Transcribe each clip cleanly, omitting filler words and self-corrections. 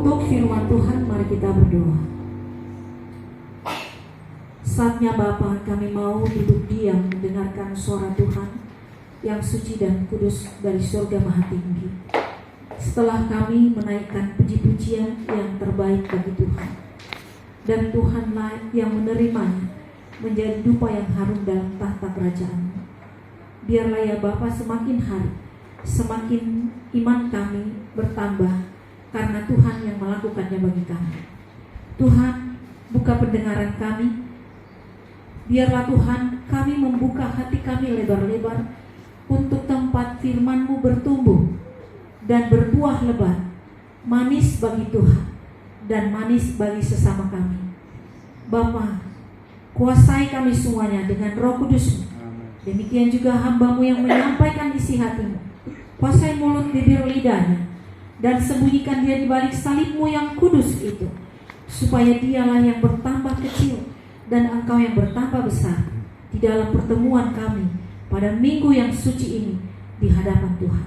Untuk firman Tuhan, mari kita berdoa. Saatnya Bapa, kami mau duduk diam mendengarkan suara Tuhan yang suci dan kudus dari surga maha tinggi. Setelah kami menaikkan puji-pujian yang terbaik bagi Tuhan, dan Tuhanlah yang menerimanya menjadi dupa yang harum dalam tahta kerajaan-Mu. Biarlah ya Bapa, semakin hari semakin iman kami bertambah karena Tuhan yang melakukannya bagi kami. Tuhan, buka pendengaran kami. Biarlah Tuhan, kami membuka hati kami lebar-lebar untuk tempat firman-Mu bertumbuh dan berbuah lebat, manis bagi Tuhan dan manis bagi sesama kami. Bapa, kuasai kami semuanya dengan Roh Kudus-Mu. Demikian juga hamba-Mu yang menyampaikan isi hati-Mu. Kuasai mulut, bibir, lidahnya, dan sembunyikan dia di balik salib-Mu yang kudus itu, supaya dialah yang bertambah kecil dan Engkau yang bertambah besar di dalam pertemuan kami pada minggu yang suci ini di hadapan Tuhan.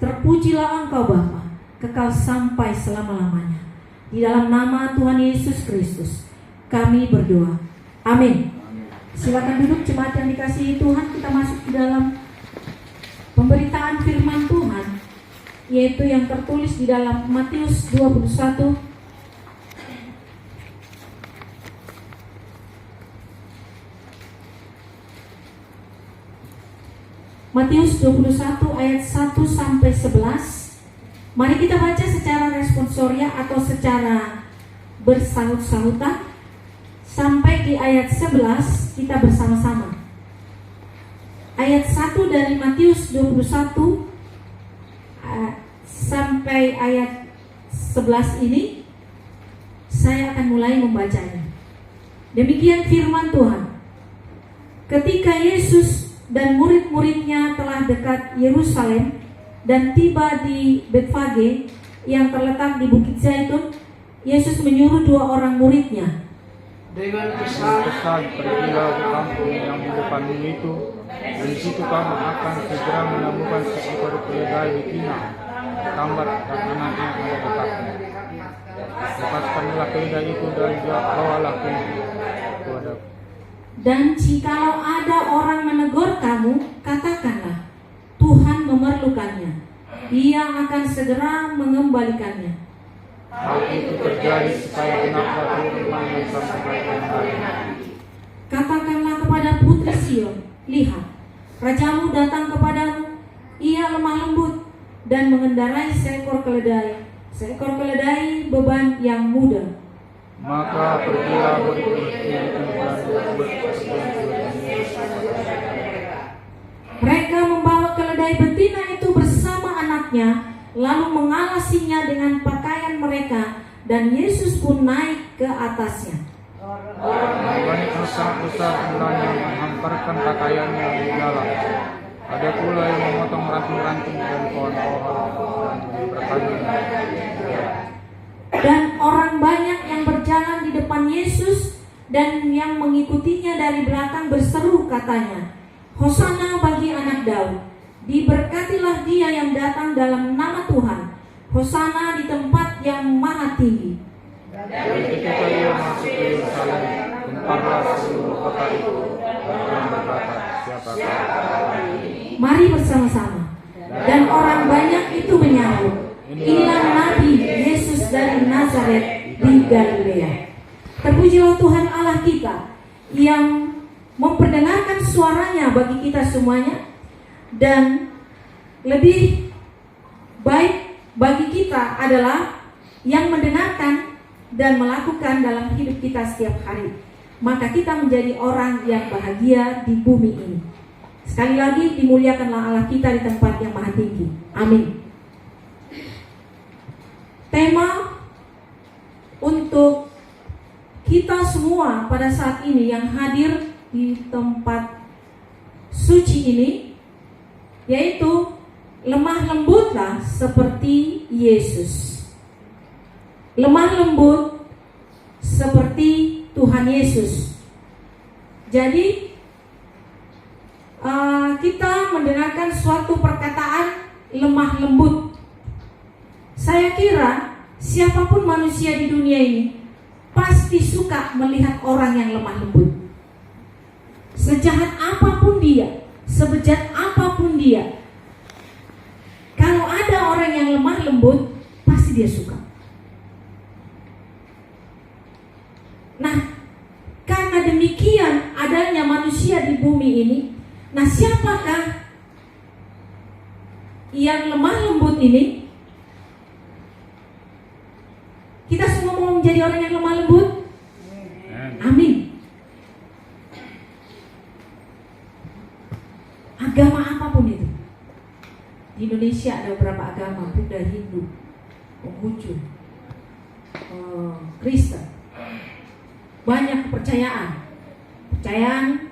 Terpujilah Engkau Bapa, kekal sampai selama-lamanya. Di dalam nama Tuhan Yesus Kristus kami berdoa. Amin. Silakan duduk jemaat yang dikasihi Tuhan. Kita masuk ke dalam pemberitaan firman Tuhan, yaitu yang tertulis di dalam Matius 21 ayat 1 sampai 11. Mari kita baca secara responsoria atau secara bersahut-sahutan sampai di ayat 11 kita bersama-sama. Ayat 1 dari Matius 21 sampai ayat 11 ini saya akan mulai membacanya. Demikian firman Tuhan. Ketika Yesus dan murid-muridnya telah dekat Yerusalem dan tiba di Betfage yang terletak di Bukit Zaitun, Yesus menyuruh 2 orang muridnya. Dengan pesan pergilah ke kampung yang di depanmu itu, dan di situ kamu akan segera menemukan seekor keledai betina, tambat dan anaknya ada dekatnya. Lepaskanlah keledai itu dan bawalah kepadaku. Dan jikalau ada orang menegur kamu, katakanlah, Tuhan memerlukannya. Ia akan segera mengembalikannya. Hal itu terjadi supaya genaplah firman yang disampaikan tadi. Katakanlah kepada putri Sion, lihat, rajamu datang kepadamu. Ia lemah lembut dan mengendarai seekor keledai beban yang muda. Maka pergilah murid-murid itu dan Mereka membawa keledai betina itu bersama anaknya, lalu mengalasinya dengan pakaian mereka, dan Yesus pun naik ke atasnya. banyak besar mulanya menghamparkan pakaiannya di jalan. Ada pula yang memotong ranting-ranting dari pohon-pohon dan berkayunya. Dan orang banyak yang berjalan di depan Yesus dan yang mengikutinya dari belakang berseru katanya, Hosana bagi anak Daud, diberkatilah dia yang datang dalam nama Tuhan, Hosana di tempat yang maha tinggi. Dan ketika ia masuk ke Yerusalem, gemparlah seluruh kota itu dan berkata, siapakah? Mari bersama-sama. Dan orang banyak itu menyahut, inilah Nabi Yesus dari Nazaret di Galilea. Terpujilah Tuhan Allah kita yang memperdengarkan suaranya bagi kita semuanya, dan lebih baik bagi kita adalah yang mendengarkan dan melakukan dalam hidup kita setiap hari. Maka kita menjadi orang yang bahagia di bumi ini. Sekali lagi, dimuliakanlah Allah kita di tempat yang maha tinggi. Amin. Tema untuk kita semua pada saat ini yang hadir di tempat suci ini, yaitu lemah lembutlah seperti Yesus. Lemah lembut seperti Tuhan Yesus. Jadi kita mendengarkan suatu perkataan lemah lembut. Saya kira siapapun manusia di dunia ini pasti suka melihat orang yang lemah lembut. Sejahat apapun dia, sebejat apapun dia, kalau ada orang yang lemah lembut, pasti dia suka. Nah, karena demikian adanya manusia di bumi ini, nah siapakah yang lemah lembut ini? Kita semua mau menjadi orang yang lemah lembut? Amin. Agama apapun itu. Di Indonesia ada beberapa agama, Buddha, Hindu, Konghucu, Kristen. Banyak kepercayaan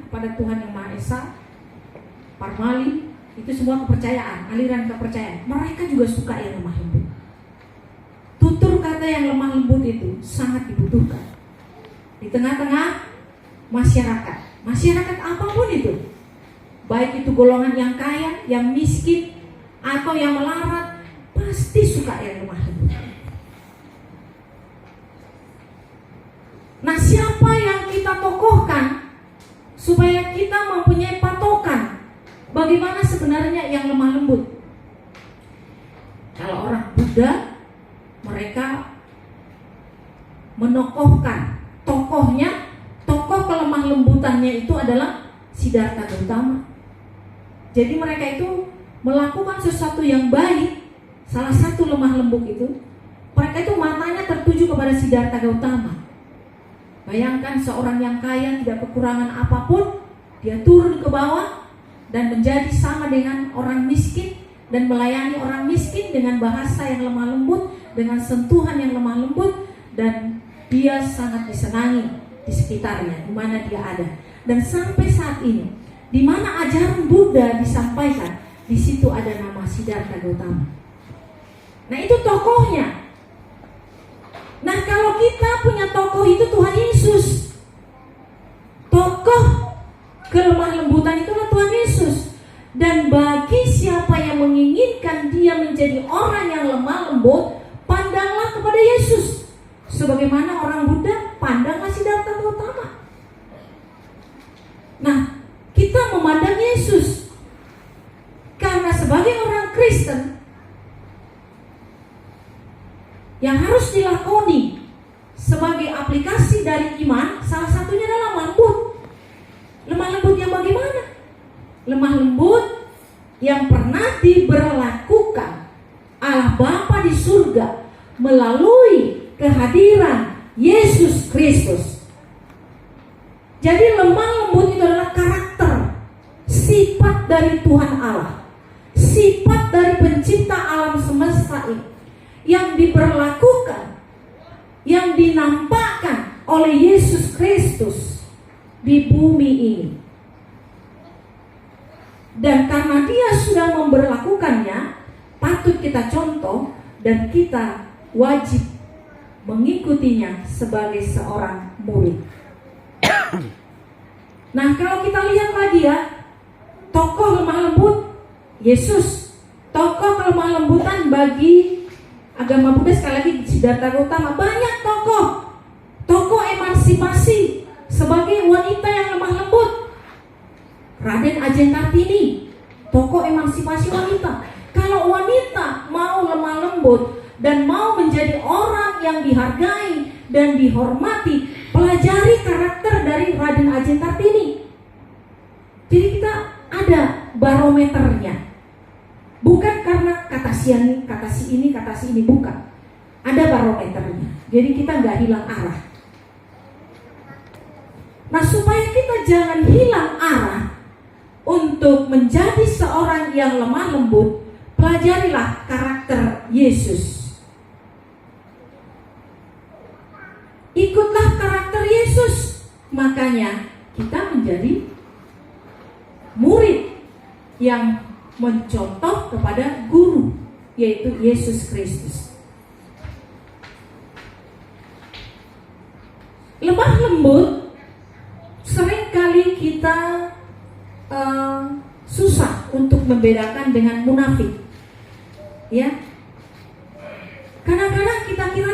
kepada Tuhan Yang Maha Esa, Parmali, itu semua kepercayaan, aliran kepercayaan. Mereka juga suka yang lemah lembut. Tutur kata yang lemah lembut itu sangat dibutuhkan di tengah-tengah masyarakat apapun itu, baik itu golongan yang kaya, yang miskin, atau yang melarat, pasti suka yang lemah lembut. Nah, siapa yang kita tokohkan supaya kita mempunyai patokan bagaimana sebenarnya yang lemah lembut? Kalau orang Buddha, mereka menokohkan tokoh kelemah lembutannya itu adalah Siddhartha Gautama. Jadi mereka itu melakukan sesuatu yang baik. Salah satu lemah lembut itu, mereka itu matanya tertuju kepada Siddhartha Gautama. Bayangkan seorang yang kaya, tidak kekurangan apapun, dia turun ke bawah dan menjadi sama dengan orang miskin, dan melayani orang miskin dengan bahasa yang lemah lembut, dengan sentuhan yang lemah lembut, dan dia sangat disenangi di sekitarnya, di mana dia ada. Dan sampai saat ini, di mana ajaran Buddha disampaikan, di situ ada nama Siddhartha Gautama. Nah, itu tokohnya. Nah, kalau kita punya tokoh itu Tuhan Yesus, tokoh kelemah lembutan itulah Tuhan Yesus. Dan bagi siapa yang menginginkan dia menjadi orang yang lemah lembut, pandanglah kepada Yesus. Sebagaimana orang Buddha, pandanglah Siddhartha Gautama. Nah, kita memandang Yesus karena sebagai orang Kristen, yang harus dilakoni sebagai aplikasi dari iman, salah satunya adalah lemah lembut. Lemah lembut yang bagaimana? Lemah lembut yang pernah diberlakukan Allah Bapa di surga melalui kehadiran Yesus Kristus. Jadi lemah lembut itu adalah karakter, sifat dari Tuhan Allah, sifat dari pencipta alam semesta ini, yang diberlakukan, yang dinampakkan oleh Yesus Kristus di bumi ini. Dan karena dia sudah memberlakukannya, patut kita contoh dan kita wajib mengikutinya sebagai seorang murid. Nah, kalau kita lihat lagi ya, tokoh lemah lembut Yesus, tokoh kelemah lembutan bagi agama Buddha, sekali lagi Siddhartha Gautama. Banyak tokoh emansipasi sebagai wanita yang lemah lembut. Raden Ajeng Kartini, tokoh emansipasi wanita. Kalau wanita mau lemah lembut dan mau menjadi orang yang dihargai dan dihormati, pelajari karakter dari Raden Ajeng Kartini. Jadi kita ada barometernya. Bukan karena kata si ini, bukan. Ada barometernya. Jadi kita nggak hilang arah. Nah, supaya kita jangan hilang arah untuk menjadi seorang yang lemah lembut, pelajarilah karakter Yesus. Ikutlah karakter Yesus. Makanya kita menjadi murid yang mencontoh kepada guru, yaitu Yesus Kristus. Lemah lembut seringkali kita susah untuk membedakan dengan munafik. Ya, kadang-kadang kita kira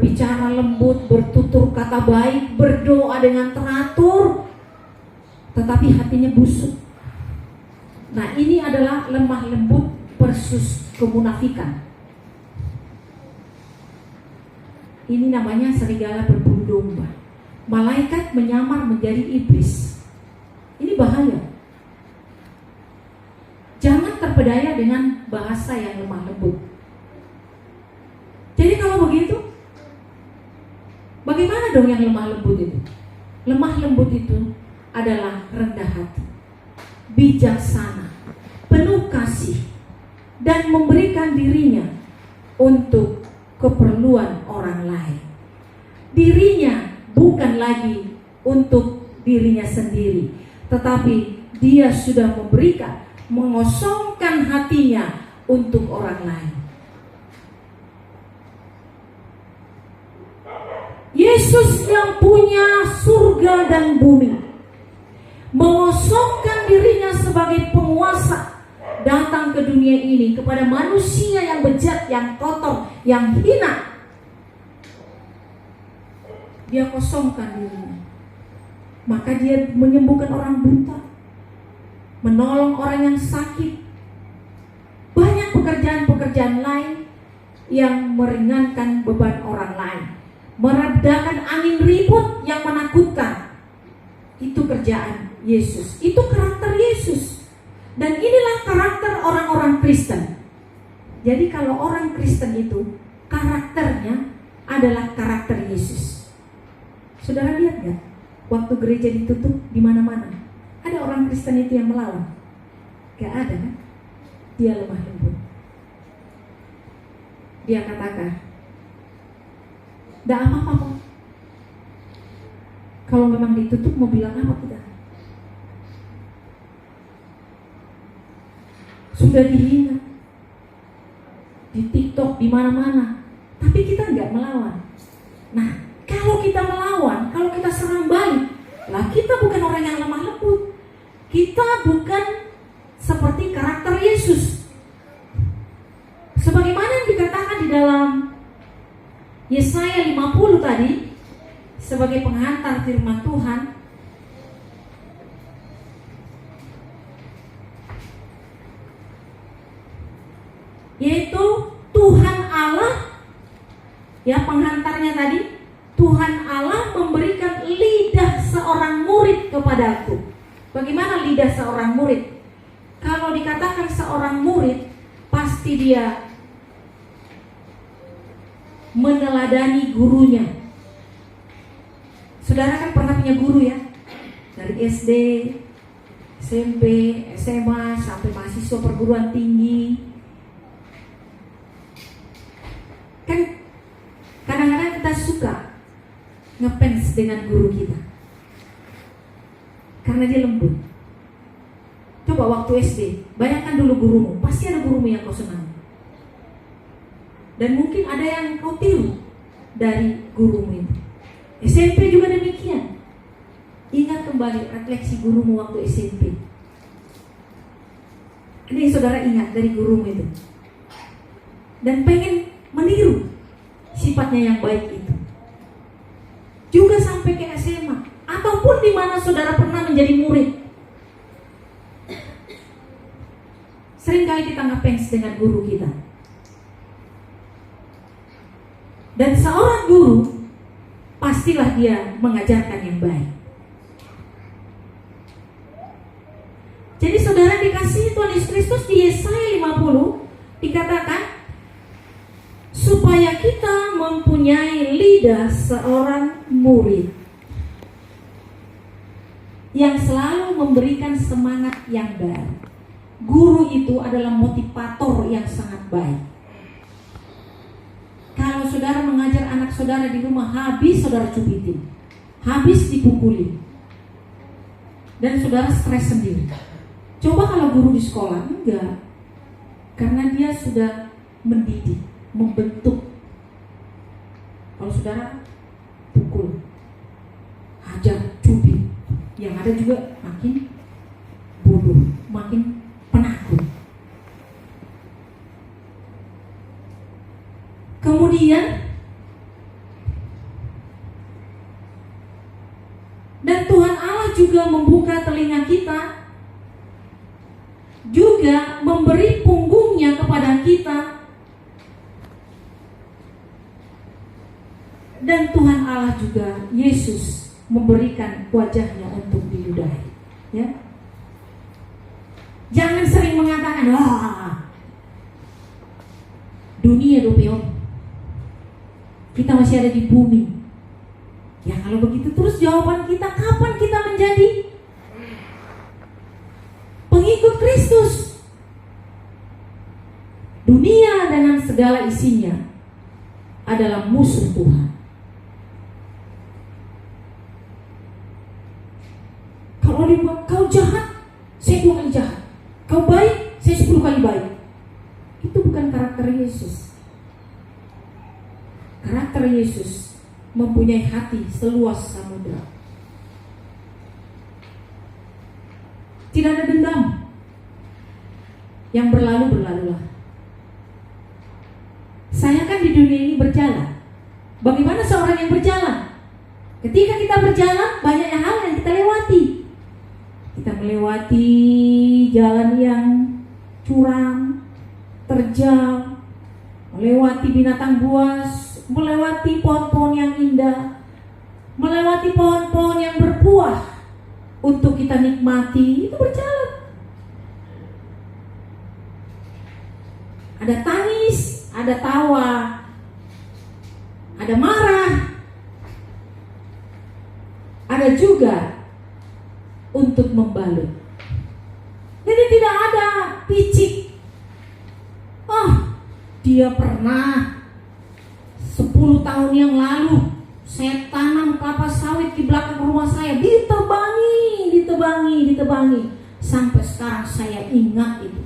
berbicara lembut, bertutur kata baik, berdoa dengan teratur, tetapi hatinya busuk. Nah, ini adalah lemah lembut versus kemunafikan. Ini namanya serigala berbulu domba. Malaikat menyamar menjadi iblis. Ini bahaya. Jangan terpedaya dengan bahasa yang lemah lembut. Jadi kalau begitu, bagaimana dong yang lemah lembut itu? Lemah lembut itu adalah rendah hati, bijaksana, penuh kasih, dan memberikan dirinya untuk keperluan orang lain. Dirinya bukan lagi untuk dirinya sendiri, tetapi dia sudah memberikan, mengosongkan hatinya untuk orang lain. Yesus yang punya surga dan bumi mengosongkan dirinya sebagai penguasa, datang ke dunia ini kepada manusia yang bejat, yang kotor, yang hina. Dia kosongkan dirinya. Maka dia menyembuhkan orang buta, menolong orang yang sakit. Banyak pekerjaan-pekerjaan lain yang meringankan beban orang lain, meredakan angin ribut yang menakutkan. Itu kerjaan Yesus, itu karakter Yesus. Dan inilah karakter orang-orang Kristen. Jadi kalau orang Kristen itu karakternya adalah karakter Yesus. Saudara lihat gak? Waktu gereja ditutup di mana-mana, ada orang Kristen itu yang melawan? Gak ada kan? Dia lemah lembut. Dia katakan, gak apa-apa kok. Kalau memang ditutup mau bilang apa kita? Sudah dihina di TikTok, di mana-mana, tapi kita nggak melawan. Nah, kalau kita melawan, kalau kita serang balik, lah kita bukan orang yang lemah lembut. Kita bukan seperti karakter Yesus. Sebagaimana yang dikatakan di dalam Yesaya 50 tadi, sebagai penghantar firman Tuhan, yaitu Tuhan Allah, ya penghantarnya tadi, Tuhan Allah memberikan lidah seorang murid kepadaku. Bagaimana lidah seorang murid? Kalau dikatakan seorang murid, pasti dia meneladani gurunya. Saudara kan pernah punya guru ya, dari SD, SMP, SMA, sampai mahasiswa perguruan tinggi. Kan kadang-kadang kita suka ngefans dengan guru kita karena dia lembut. Coba waktu SD, bayangkan dulu gurumu, pasti ada gurumu yang kau senang. Dan mungkin ada yang kau tiru dari gurumu itu. SMP juga demikian. Ingat kembali refleksi gurumu waktu SMP. Ini saudara ingat dari gurumu itu, dan pengen meniru sifatnya yang baik itu. Juga sampai ke SMA, ataupun di mana saudara pernah menjadi murid. Seringkali kita ngefans dengan guru kita. Dan seorang guru pastilah dia mengajarkan yang baik. Jadi saudara dikasihi Tuhan Yesus Kristus, di Yesaya 50 dikatakan supaya kita mempunyai lidah seorang murid yang selalu memberikan semangat yang baru. Guru itu adalah motivator yang sangat baik. Kalau saudara mengajar anak saudara di rumah, habis saudara cubitin, habis dipukulin, dan saudara stres sendiri. Coba kalau guru di sekolah, enggak. Karena dia sudah mendidik, membentuk. Kalau saudara pukul, hajar, cubit, yang ada juga makin bodoh, makin penakut. Kemudian juga membuka telinga kita, juga memberi punggungnya kepada kita. Dan Tuhan Allah juga, Yesus, memberikan wajahnya untuk diludahi. Ya. Jangan sering mengatakan, wah, dunia dopeon, kita masih ada di bumi. Ya kalau begitu terus jawaban kita, kapan kita menjadi pengikut Kristus? Dunia dengan segala isinya adalah musuh Tuhan. Kalau dibuat kau jahat, saya 2 kali jahat. Kau baik, saya 10 kali baik. Itu bukan karakter Yesus. Karakter Yesus mempunyai hati seluas samudra. Tidak ada dendam. Yang berlalu, berlalulah. Saya kan di dunia ini berjalan. Bagaimana seorang yang berjalan? Ketika kita berjalan, banyak hal yang kita lewati. Kita melewati jalan yang curam, terjal, melewati binatang buas, melewati pohon-pohon yang indah, melewati pohon-pohon yang berbuah untuk kita nikmati. Itu berjalan. Ada tangis, ada tawa, ada marah, ada juga untuk membalut. Jadi tidak ada picik. Oh, dia pernah 10 tahun yang lalu saya tanam kelapa sawit di belakang rumah saya, ditebangi. Sampai sekarang saya ingat itu.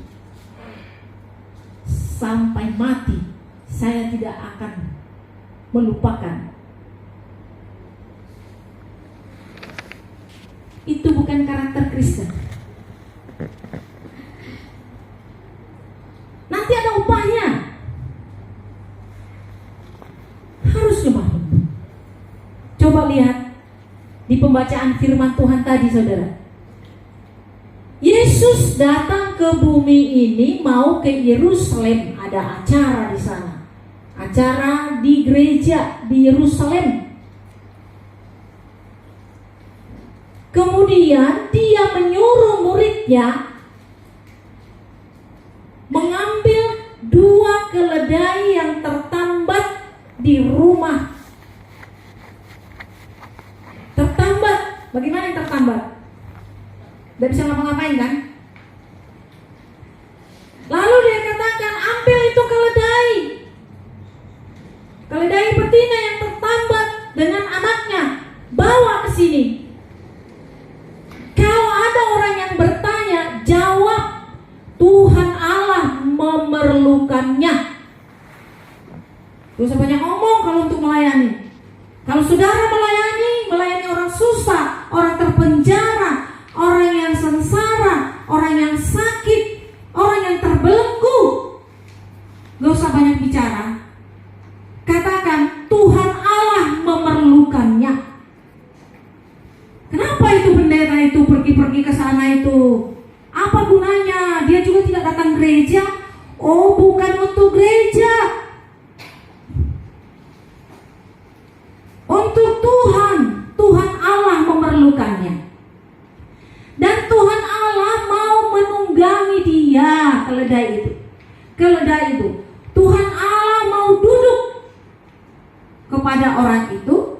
Sampai mati saya tidak akan melupakan. Itu bukan karakter Kristen. Nanti ada upahnya. Harus memahami. Coba lihat di pembacaan firman Tuhan tadi, saudara. Yesus datang ke bumi ini mau ke Yerusalem. Ada acara di sana. Acara di gereja di Yerusalem. Kemudian dia menyuruh muridnya mengambil 2 keledai yang tertambat di rumah. Tertambat, bagaimana yang tertambat? Tidak bisa ngapa-ngapain kan? Lalu dia katakan, ambil itu keledai. Keledai betina yang tertambat dengan anaknya, bawa ke sini. Kalau ada orang yang bertanya, jawab, Tuhan Allah memerlukannya. Gak usah banyak ngomong kalau untuk melayani. Kalau saudara melayani orang susah, orang terpenjara, orang yang sengsara, orang yang sakit, orang yang terbelenggu, gak usah banyak bicara. Katakan, Tuhan Allah memerlukannya. Kenapa itu pendeta itu pergi ke sana itu? Apa gunanya? Dia juga tidak datang gereja. Oh, bukan untuk gereja. Untuk Tuhan. Tuhan Allah memerlukannya. Dan Tuhan Allah mau menunggangi dia, keledai itu. Tuhan Allah mau duduk kepada orang itu.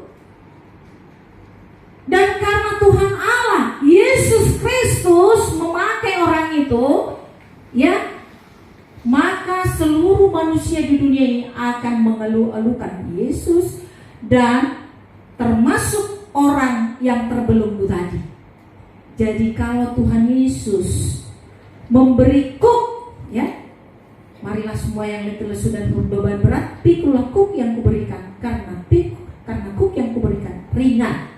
Dan karena Tuhan Allah, Yesus Kristus memakai orang itu, ya, maka seluruh manusia di dunia ini akan mengeluh-elukan Yesus, dan termasuk orang yang terbelenggu tadi. Jadi kalau Tuhan Yesus memberi kuk, ya, marilah semua yang letih lesu dan berbeban berat, pikulah kuk yang kuberikan, karena kuk yang kuberikan ringan.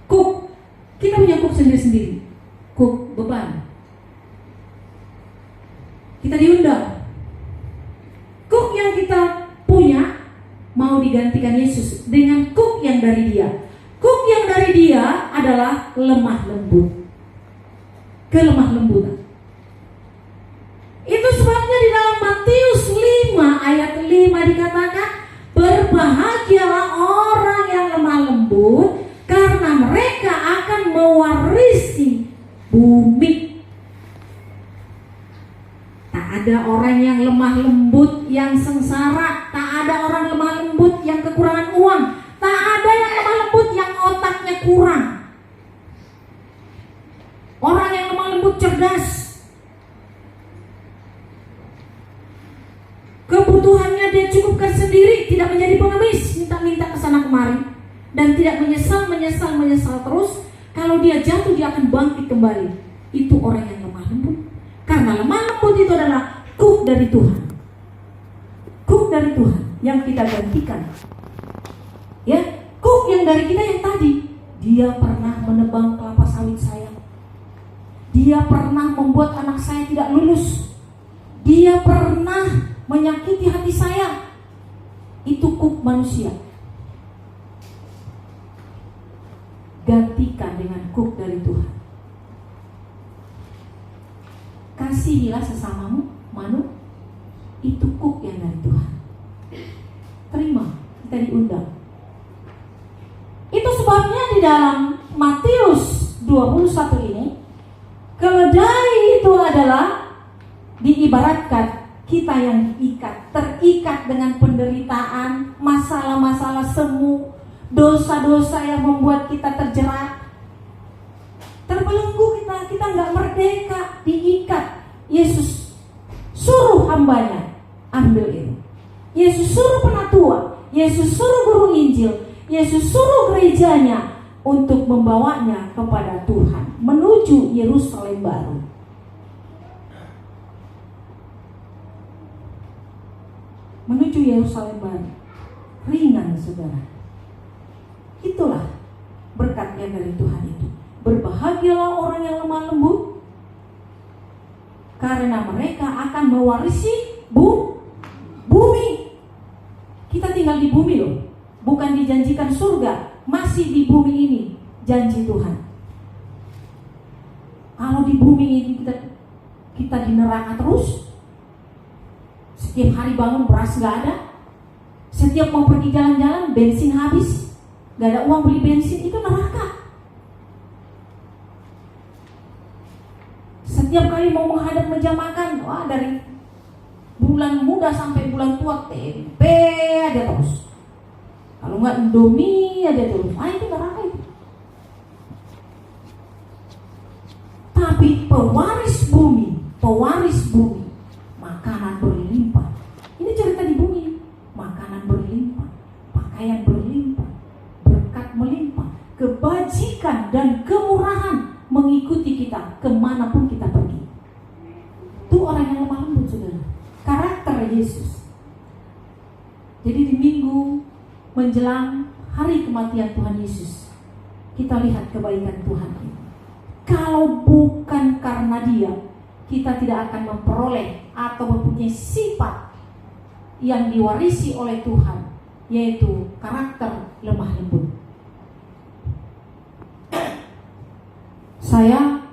Kuk, kita punya kuk sendiri-sendiri. Kuk beban. Kita diundang. Kuk yang kita punya mau digantikan Yesus dengan kuk yang dari dia. Kuk yang dari dia adalah lemah lembut. Kelemah lembutan. Itu sebabnya di dalam Matius 5 ayat 5 dikatakan, berbahagialah orang yang lemah lembut, karena mereka akan mewarisi bumi. Tak ada orang yang lemah lembut yang sengsara, tak ada orang lemah lembut yang kekurangan uang, tak ada yang lemah lembut yang otaknya kurang. Orang yang lemah lembut cerdas, kebutuhannya dia cukupkan sendiri, tidak menjadi pengemis, minta-minta kesana kemari, dan tidak menyesal terus. Kalau dia jatuh, dia akan bangkit kembali. Itu orang yang lemah lembut. Karena lemah lembut itu adalah kuk dari Tuhan. Kuk dari Tuhan yang kita gantikan. Ya, kuk yang dari kita yang tadi. Dia pernah menebang kelapa sawit saya. Dia pernah membuat anak saya tidak lulus. Dia pernah menyakiti hati saya. Itu kuk manusia. Gantikan dengan kuk dari Tuhan. Kasihilah sesamamu, manu. Itu kuk yang dari Tuhan. Terima, kita diundang. Itu sebabnya di dalam Matius 21 ini, keledai itu adalah diibaratkan kita yang diikat, terikat dengan penderitaan, masalah-masalah semu, dosa-dosa yang membuat kita terjerat, terbelenggu kita nggak merdeka, diikat. Yesus suruh hambanya ambil ini. Yesus suruh penatua, Yesus suruh guru Injil, Yesus suruh gerejanya untuk membawanya kepada Tuhan, menuju Yerusalem baru. Menuju Yerusalem baru. Ringan, saudara. Itulah berkatnya dari Tuhan itu. Berbahagialah orang yang lemah lembut, karena mereka akan mewarisi bumi. Kita tinggal di bumi loh, bukan dijanjikan surga, masih di bumi ini janji Tuhan. Kalau di bumi ini kita di neraka terus, setiap hari bangun beras gak ada, setiap mau pergi jalan-jalan bensin habis, gak ada uang beli bensin, itu neraka. Setiap kali mau menghadap meja makan, wah dari bulan muda sampai bulan tua tempe aja terus. Kalau nggak Indomie aja terus. Itu neraka itu. Tapi pewaris bumi, makanan berlimpah. Ini cerita di bumi. Makanan berlimpah, pakaian berlimpah, berkat melimpah, kebajikan dan kemurahan mengikuti kita kemanapun kita pergi. Itu orang yang lemah lembut, saudara. Karakter Yesus. Jadi di minggu menjelang hari kematian Tuhan Yesus, kita lihat kebaikan Tuhan ini. Kalau bukan karena Dia, kita tidak akan memperoleh atau mempunyai sifat yang diwarisi oleh Tuhan, yaitu karakter lemah lembut. Saya,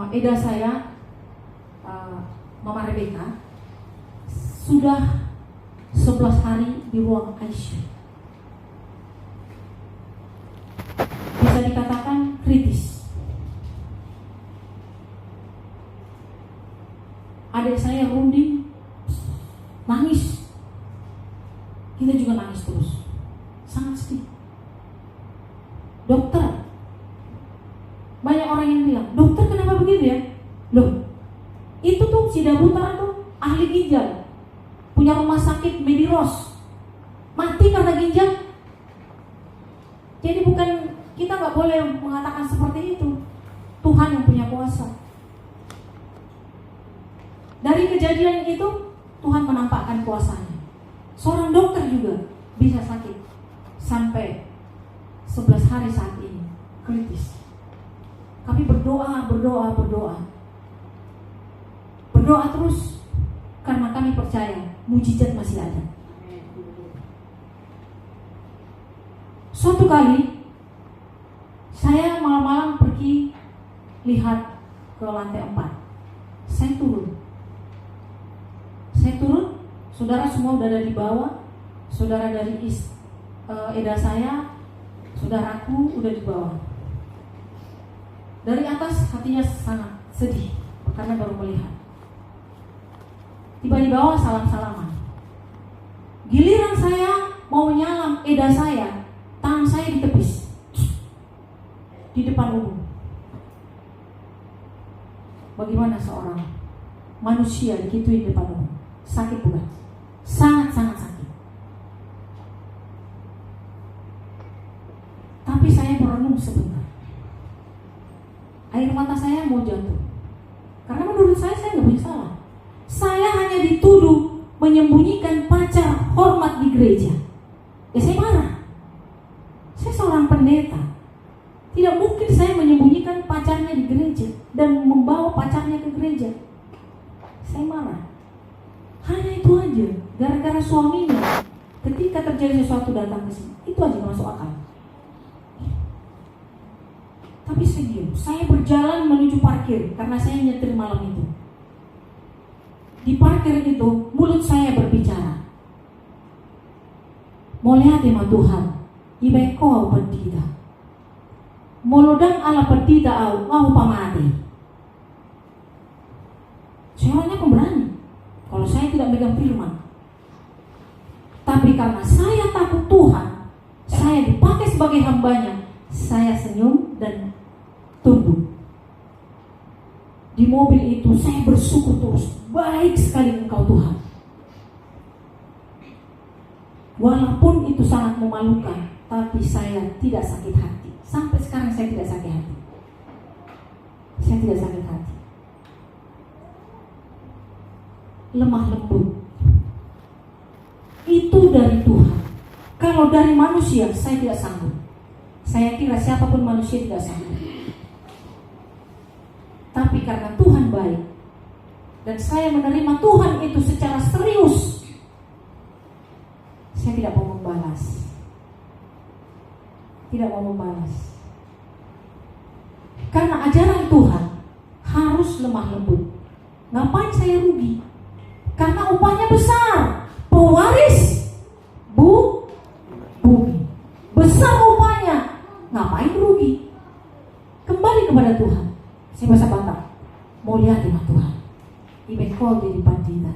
Eda saya, Mama Rebecca, sudah 11 hari di ruang ICU. Bisa dikatakan kritis. Adik saya Runding nangis. Kita juga nangis terus. Sangat sedih. Dokter, banyak orang yang bilang, dokter kenapa begitu ya? Loh, itu tuh si Dabutar tuh ahli ginjal, punya rumah sakit Mediros, mati karena ginjal. Jadi bukan, kita nggak boleh mengatakan seperti itu. Tuhan yang punya kuasa. Dari kejadian itu Tuhan menampakkan kuasanya. Seorang dokter juga bisa sakit sampai 11 hari saat ini, kritis. Kami berdoa terus, karena kami percaya mujizat masih ada. Suatu kali lihat ke lantai 4. Saya turun, saudara semua udah ada di bawah. Saudara dari Eda saya, saudaraku udah di bawah. Dari atas hatinya sangat sedih karena baru melihat. Tiba di bawah salam-salaman. Giliran saya mau menyalam Eda saya, tangan saya ditepis di depan umum. Bagaimana seorang manusia digituin di depan umum? Sakit bukan? Sangat-sangat sakit. Tapi saya merenung sebentar. Air mata saya mau jatuh. Karena menurut saya nggak punya salah. Saya hanya dituduh menyembunyikan pacar hormat di gereja. Ya saya marah. Saya seorang pendeta. Tidak mungkin saya menyembunyikan pacarnya di gereja dan membawa pacarnya ke gereja. Saya marah. Hanya itu aja. Gara-gara suaminya, ketika terjadi sesuatu datang ke sini, itu aja masuk akal. Tapi saya diam. Saya berjalan menuju parkir karena saya nyetir malam itu. Di parkir itu, mulut saya berbicara. Mau lihat ya Tuhan, ibai kau pendida. Molodang ala pendida au pamati. Saya orangnya pemberani. Kalau saya tidak megang firman. Tapi karena saya takut Tuhan, saya dipakai sebagai hambanya, saya senyum dan tunduk. Di mobil itu saya bersyukur terus. Baik sekali Engkau Tuhan. Walaupun itu sangat memalukan, tapi saya tidak sakit hati. Sampai sekarang saya tidak sakit hati. Saya tidak sakit hati. Lemah lembut. Itu dari Tuhan. Kalau dari manusia, saya tidak sanggup. Saya kira siapapun manusia tidak sanggup. Tapi karena Tuhan baik, dan saya menerima Tuhan itu secara serius, saya tidak mau membalas. Tidak mau membalas. Karena ajaran Tuhan harus lemah lembut. Ngapain saya rugi? Karena upahnya besar. Pewaris bumi. Besar upahnya. Ngapain rugi? Kembali kepada Tuhan. Saya bahasa Batak. Mau lihat ya Tuhan. Ibekol di pandita.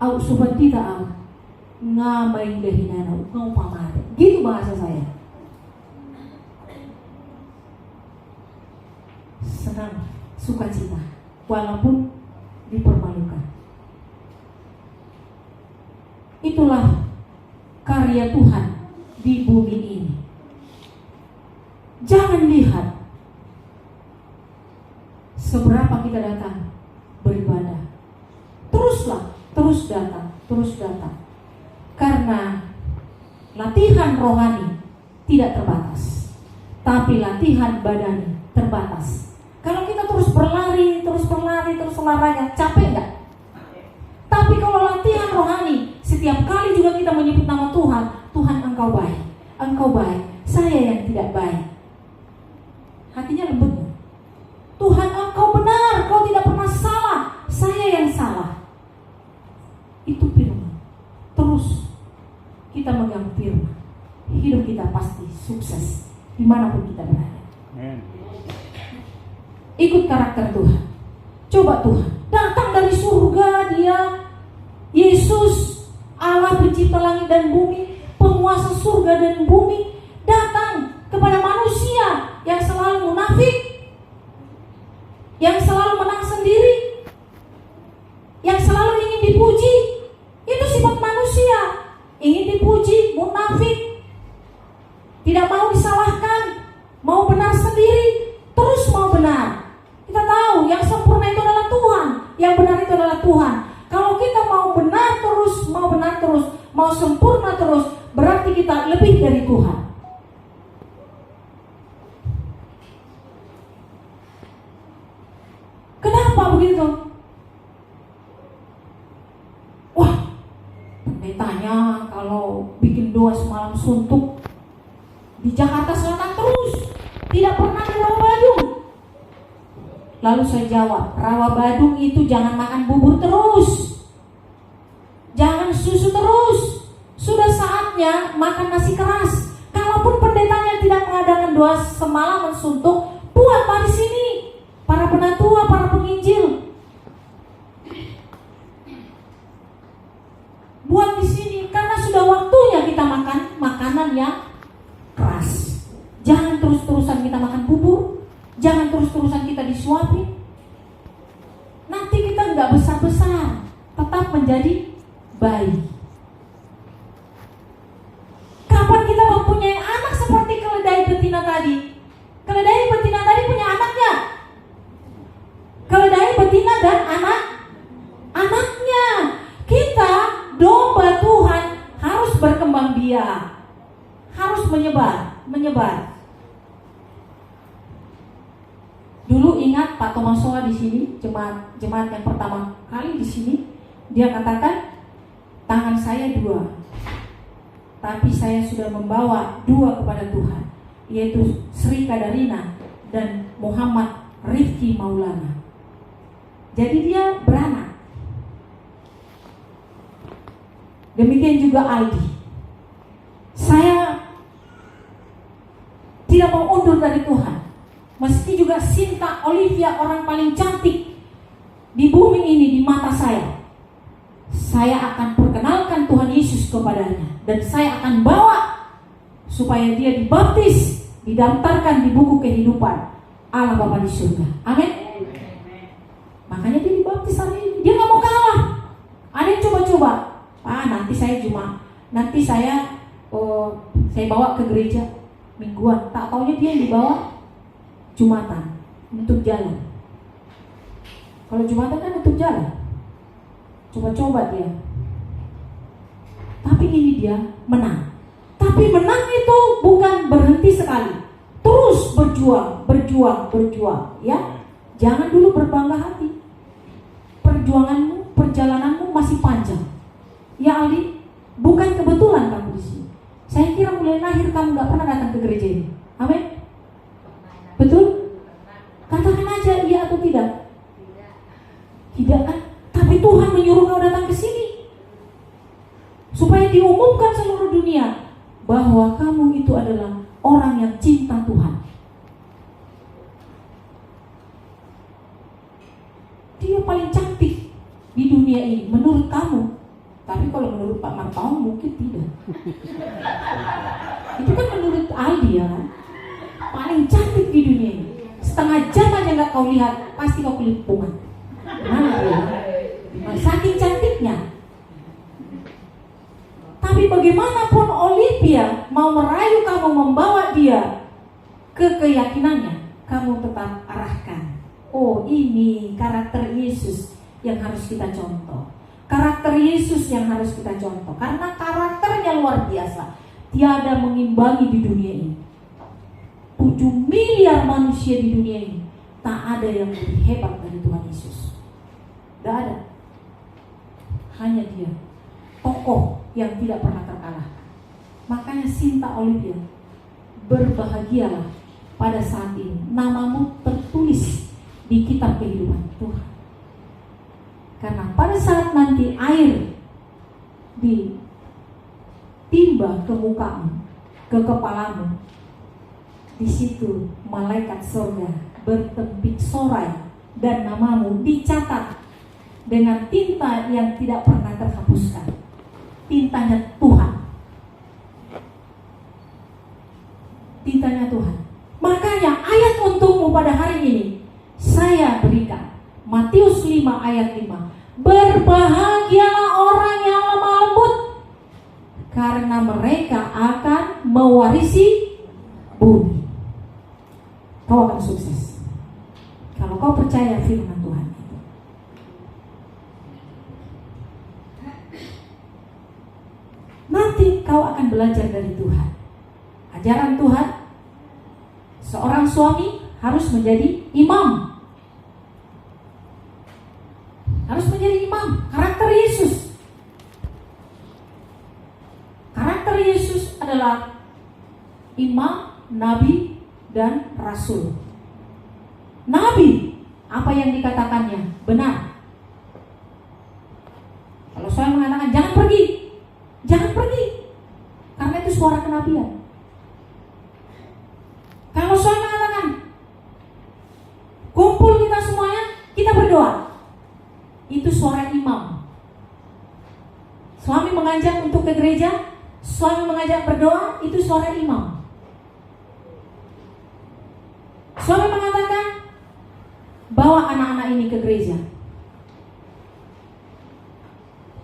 Au subandita au. Ngamain dehinana. Ngau pamade. Gitu bahasa saya. Senang, sukacita, walaupun dipermalukan. Itulah karya Tuhan di bumi ini. Jangan lihat seberapa kita datang beribadah. Terus datang. Karena latihan rohani tidak terbatas, tapi latihan badani terbatas. Kalau kita terus berlari, terus olahraga, capek enggak? Tapi kalau latihan rohani, setiap kali juga kita menyebut nama Tuhan, Tuhan Engkau baik, saya yang tidak baik. Hatinya lembut. Tuhan Engkau benar, Kau tidak pernah salah, saya yang salah. Itu firman. Terus kita megang firman, hidup kita pasti sukses dimanapun kita berada. Amen. Ikut karakter Tuhan. Coba Tuhan datang dari surga, Dia Yesus, Allah pencipta langit dan bumi, penguasa surga dan bumi, datang kepada manusia yang selalu munafik, yang selalu menang sendiri, yang selalu ingin dipuji. Itu sifat manusia. Ingin dipuji, munafik, tidak mau disalahkan, mau benar sendiri, terus mau benar. Kita tahu yang sempurna itu adalah Tuhan, yang benar itu adalah Tuhan. Kalau kita mau benar terus, mau sempurna terus, berarti kita lebih dari Tuhan. Kenapa begitu? Wah, pendetanya kalau bikin doa semalam suntuk di Jakarta Selatan terus, tidak pernah di Bandung. Lalu saya jawab, rawa Badung itu jangan makan bubur terus, jangan susu terus. Sudah saatnya makan nasi keras. Kalaupun pendetanya tidak mengadakan doa semalaman suntuk, buatlah di sini para penatua, para penginjil. Buat di sini karena sudah waktunya kita makan makanan yang keras. Jangan terus-terusan kita makan bubur, jangan terus-terusan kita disuapin. Nanti kita nggak besar-besar, tetap menjadi bayi. Kapan kita mempunyai anak seperti keledai betina tadi? Keledai betina tadi punya anaknya. Keledai betina dan anaknya. Kita domba Tuhan harus berkembang biak, harus menyebar. Dulu ingat Pak Thomas Soa di sini, jemaat yang pertama kali di sini, dia katakan, tangan saya 2, tapi saya sudah membawa 2 kepada Tuhan, yaitu Sri Kadarina dan Muhammad Rifki Maulana. Jadi dia beranak. Demikian juga Aldi. Saya tidak mau undur dari Tuhan. Meski juga Sinta Olivia orang paling cantik di bumi ini di mata saya akan perkenalkan Tuhan Yesus kepadanya. Dan saya akan bawa supaya dia dibaptis, didaftarkan di buku kehidupan Allah Bapa di surga. Amin. Makanya dia dibaptis hari ini. Dia gak mau kalah. Ada yang coba-coba, nanti saya bawa ke gereja mingguan. Tak taunya dia yang dibawa Jumatan untuk jalan. Kalau Jumatan kan untuk jalan. Coba-coba dia. Tapi ini dia menang. Tapi menang itu bukan berhenti sekali. Terus berjuang, ya. Jangan dulu berbangga hati. Perjuanganmu, perjalananmu masih panjang. Ya Aldi, bukan kebetulan kamu di sini. Saya kira mulai lahir kamu gak pernah datang ke gereja ini. Amin. Betul? Katakan aja iya atau tidak. Tidak kan? Tapi Tuhan menyuruh kau datang ke sini supaya diumumkan seluruh dunia bahwa kamu itu adalah orang yang cinta Tuhan. Dia paling cantik di dunia ini menurut kamu. Tapi kalau menurut Pak Martaung mungkin tidak. Itu kan menurut Aldi ya kan? Paling cantik di dunia ini. Setengah jam aja gak kau lihat, pasti kau kelimpungan. Mana dia? Saking cantiknya. Tapi bagaimanapun Olivia mau merayu kamu, membawa dia ke keyakinannya, kamu tetap arahkan. Oh, ini karakter Yesus yang harus kita contoh. Karakter Yesus yang harus kita contoh. Karena karakternya luar biasa. Tiada mengimbangi di dunia ini. 7 miliar manusia di dunia ini, tak ada yang lebih hebat dari Tuhan Yesus. Tidak ada. Hanya dia, tokoh yang tidak pernah terkalahkan. Makanya Sinta Olivia, berbahagialah pada saat ini. Namamu tertulis di kitab kehidupan Tuhan. Karena pada saat nanti air ditimba ke mukamu, ke kepalamu, di situ malaikat surga bertempik sorai dan namamu dicatat dengan tinta yang tidak pernah terhapuskan. Tintanya Tuhan. Tintanya Tuhan. Makanya ayat untukmu pada hari ini saya berikan. Matius 5 ayat 5. Berbahagialah orang yang lemah lembut, karena mereka akan mewarisi bumi. Kau akan sukses kalau kau percaya firman Tuhan. Nanti kau akan belajar dari Tuhan. Ajaran Tuhan, seorang suami harus menjadi imam. Harus menjadi imam. Karakter Yesus. Karakter Yesus adalah imam, nabi, dan rasul. Nabi apa yang dikatakannya benar. Kalau suami mengatakan jangan pergi, karena itu suara kenabian. Kalau suami mengatakan kumpul kita semuanya, kita berdoa, itu suara imam. Suami mengajak untuk ke gereja, suami mengajak berdoa, itu suara imam. Suami mengatakan bawa anak-anak ini ke gereja,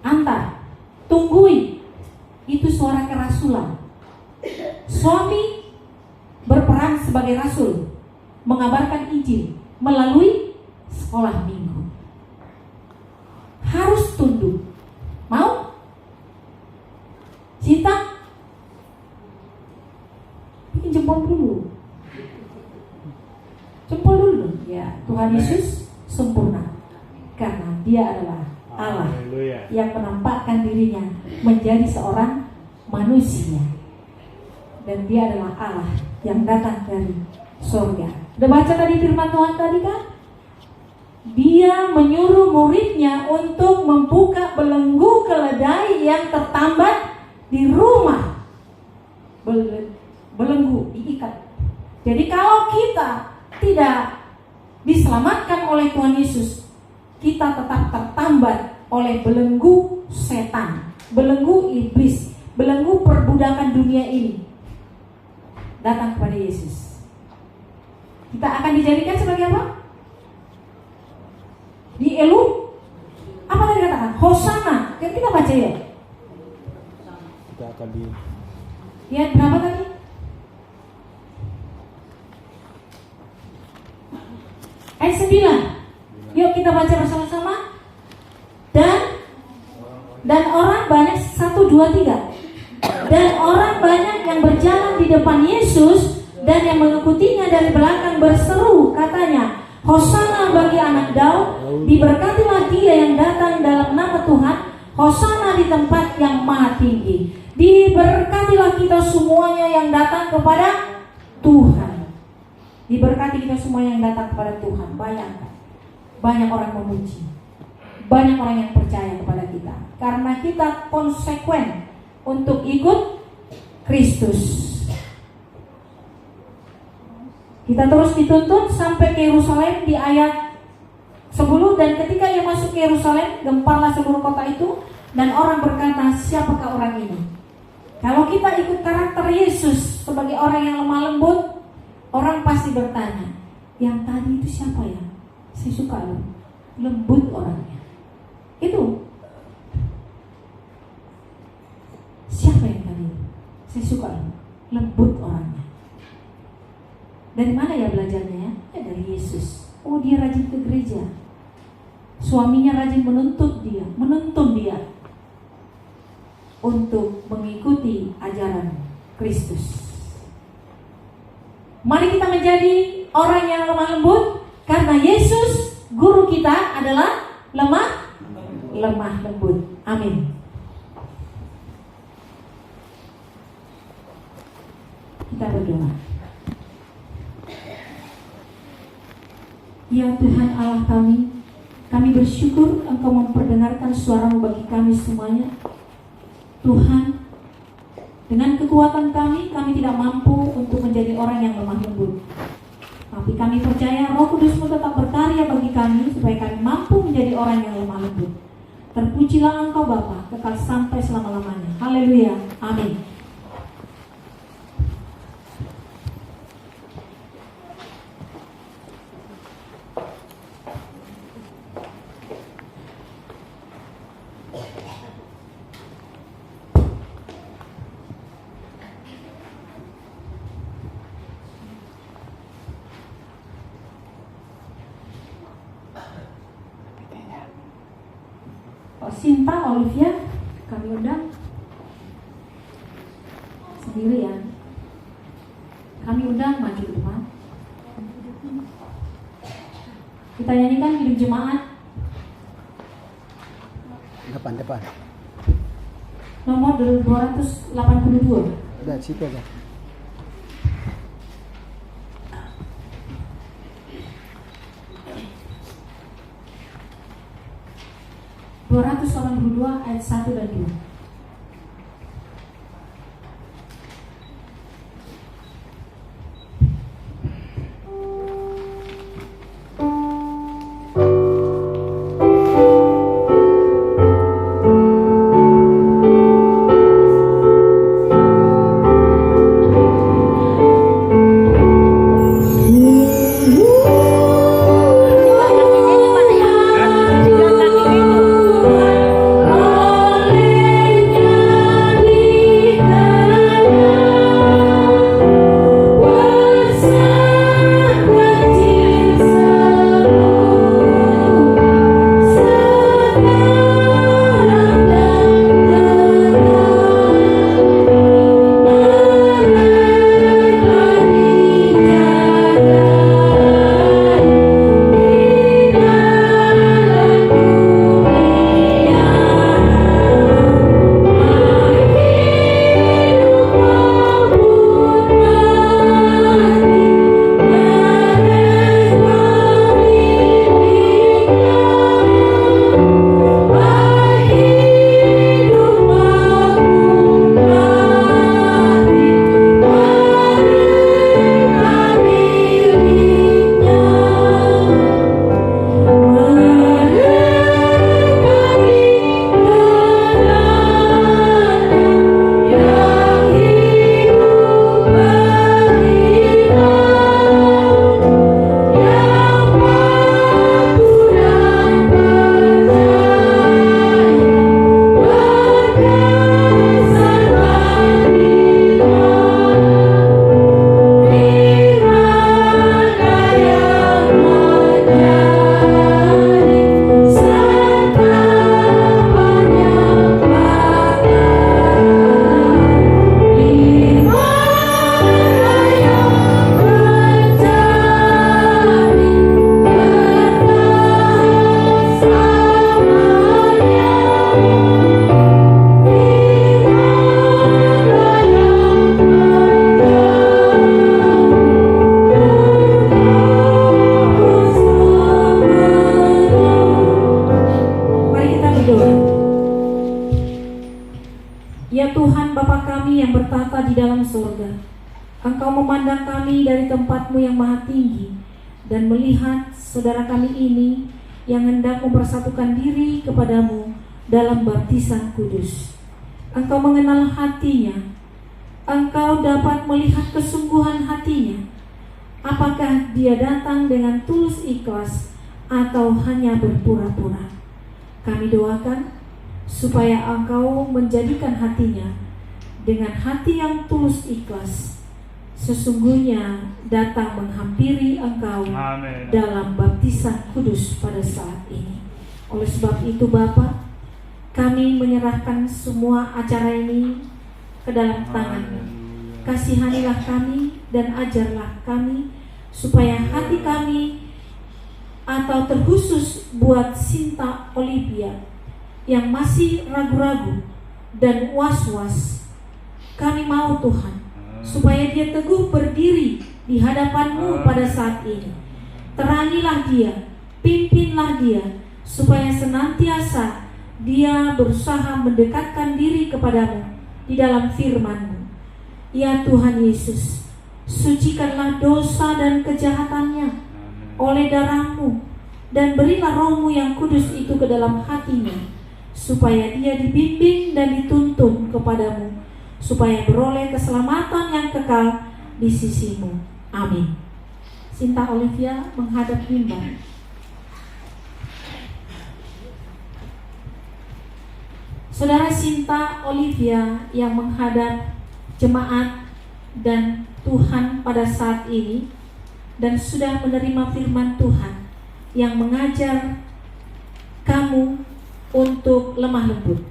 antar, tunggui, itu suara kerasulan. Suami berperan sebagai rasul, mengabarkan Injil melalui sekolah minggu. Harus tunduk. Mau? Cinta? Bikin jempol dulu. Jempol dulu. Ya, Tuhan Yesus sempurna karena Dia adalah Allah yang menampakkan dirinya menjadi seorang manusia, dan Dia adalah Allah yang datang dari surga. Udah baca tadi firman Tuhan tadi kan? Dia menyuruh muridnya untuk membuka belenggu keledai yang tertambat di rumah. Belenggu diikat. Jadi kalau kita tidak diselamatkan oleh Tuhan Yesus, kita tetap tertambat oleh belenggu setan, belenggu iblis, belenggu perbudakan dunia ini. Datang kepada Yesus, kita akan dijadikan sebagai apa? Di elu, apa tadi katakan? Hosana. Kita baca ya. Kita akan di Ya, berapa tadi? Ayat 9. Yuk kita baca bersama-sama. Dan orang banyak, 1, 2, 3. Dan orang banyak yang berjalan di depan Yesus dan yang mengikutinya dari belakang berseru, katanya, Hosana bagi anak Daud, diberkatilah Dia yang datang dalam nama Tuhan, Hosana di tempat yang maha tinggi. Diberkatilah kita semuanya yang datang kepada Tuhan. Diberkati kita semua yang datang kepada Tuhan. Bayangkan, banyak orang memuji, banyak orang yang percaya kepada kita karena kita konsekuen untuk ikut Kristus. Kita terus dituntun sampai ke Yerusalem di ayat 10. Dan ketika ia masuk ke Yerusalem, gemparlah seluruh kota itu, dan orang berkata, siapakah orang ini? Kalau kita ikut karakter Yesus sebagai orang yang lemah lembut, orang pasti bertanya, yang tadi itu siapa ya? Saya suka loh, lembut orangnya. Itu siapa yang tadi? Saya suka loh, lembut orangnya. Dari mana ya belajarnya ya? Ya dari Yesus. Oh, dia rajin ke gereja. Suaminya rajin menuntun dia untuk mengikuti ajaran Kristus. Mari kita menjadi orang yang lemah lembut, karena Yesus guru kita adalah lemah lembut. Amin. Kita berdoa. Ya Tuhan Allah kami bersyukur Engkau memperdengarkan suara-Mu bagi kami semuanya. Tuhan, dengan kekuatan kami tidak mampu untuk menjadi orang yang lemah lembut. Tapi kami percaya Roh Kudus-Mu tetap berkarya bagi kami supaya kami mampu menjadi orang yang lemah lembut. Terpujilah Engkau Bapa, kekal sampai selama-lamanya. Haleluya. Amin. Sinta Olivia kami undang sendirian. Kami undang maju ke depan. Kita nyanyikan hidup jemaat. Depan. Nomor 282. Udah situ aja. 282 ayat 1 dan 2. Ya Tuhan Bapa kami yang bertata di dalam surga, Engkau memandang kami dari tempat-Mu yang maha tinggi dan melihat saudara kami ini yang hendak mempersatukan diri kepadamu dalam baptisan kudus. Engkau mengenal hatinya, Engkau dapat melihat kesungguhan hatinya, apakah dia datang dengan tulus ikhlas atau hanya berpura-pura. Kami doakan supaya Engkau menjadikan hatinya dengan hati yang tulus ikhlas, sesungguhnya datang menghampiri Engkau. Amin. Dalam baptisan kudus pada saat ini. Oleh sebab itu Bapa, kami menyerahkan semua acara ini ke dalam tangan-Mu. Kasihanilah kami dan ajarlah kami supaya hati kami, atau terkhusus buat Sinta Olivia yang masih ragu-ragu dan was-was, kami mau Tuhan supaya dia teguh berdiri di hadapan-Mu pada saat ini. Terangilah dia, pimpinlah dia, supaya senantiasa dia berusaha mendekatkan diri kepadamu di dalam firman-Mu. Ya Tuhan Yesus, sucikanlah dosa dan kejahatannya oleh darah-Mu, dan berilah Roh-Mu yang kudus itu ke dalam hatinya, supaya dia dibimbing dan dituntun kepadamu, supaya beroleh keselamatan yang kekal di sisi-Mu. Amin. Sinta Olivia menghadap mimbar. Saudara Sinta Olivia yang menghadap jemaat dan Tuhan pada saat ini, dan sudah menerima firman Tuhan yang mengajar kamu untuk lemah lembut.